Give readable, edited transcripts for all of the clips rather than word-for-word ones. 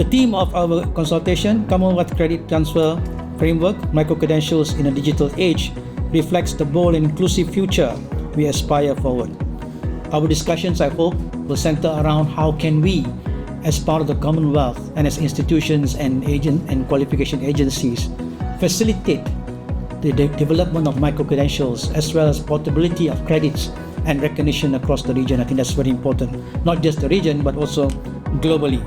The theme of our consultation, Commonwealth Credit Transfer Framework, Micro-Credentials in a Digital Age, reflects the bold and inclusive future we aspire forward. Our discussions, I hope, will center around how can we, as part of the Commonwealth and as institutions and qualification agencies, facilitate the development of micro-credentials as well as portability of credits and recognition across the region. I think that's very important, not just the region, but also globally.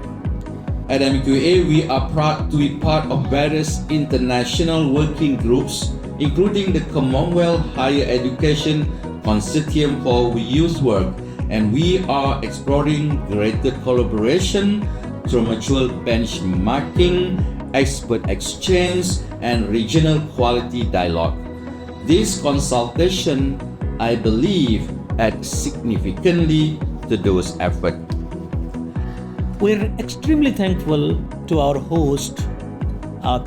At MQA, we are proud to be part of various international working groups, including the Commonwealth Higher Education Consortium for Youth Work, and we are exploring greater collaboration through mutual benchmarking, expert exchange, and regional quality dialogue. This consultation, I believe, adds significantly to those efforts. We're extremely thankful to our host,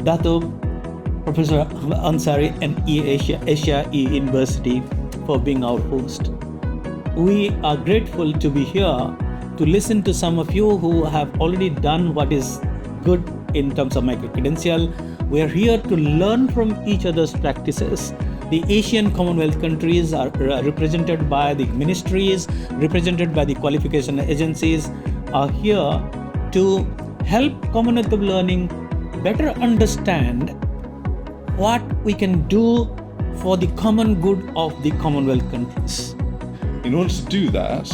Dato Professor Ansari and Asia University for being our host. We are grateful to be here to listen to some of you who have already done what is good in terms of micro-credential. We are here to learn from each other's practices. The Asian Commonwealth countries are represented by the ministries, represented by the qualification agencies, are here to help Commonwealth of Learning better understand what we can do for the common good of the Commonwealth countries. In order to do that,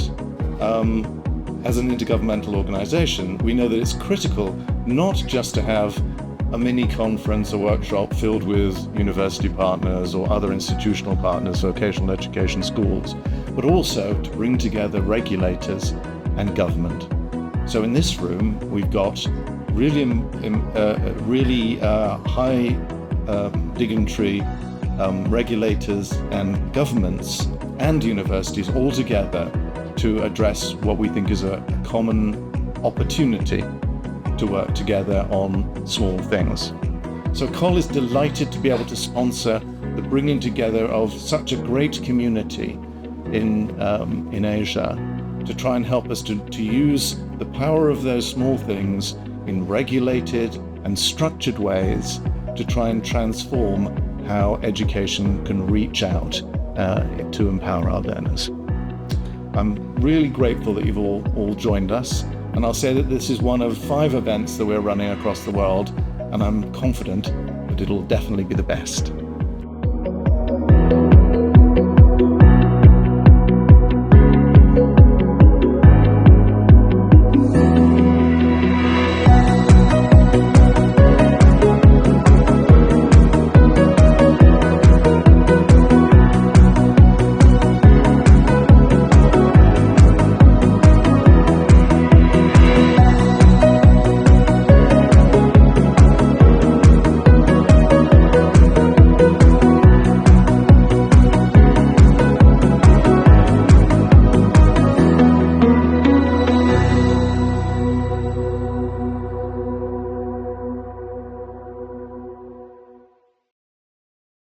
as an intergovernmental organisation, we know that it's critical not just to have a mini conference or workshop filled with university partners or other institutional partners, vocational education schools, but also to bring together regulators and government. So in this room, we've got really high dignitary regulators and governments and universities all together to address what we think is a common opportunity to work together on small things. So COL is delighted to be able to sponsor the bringing together of such a great community in Asia to try and help us to use the power of those small things in regulated and structured ways to try and transform how education can reach out to empower our learners. I'm really grateful that you've all joined us, and I'll say that this is one of 5 events that we're running across the world, and I'm confident that it'll definitely be the best.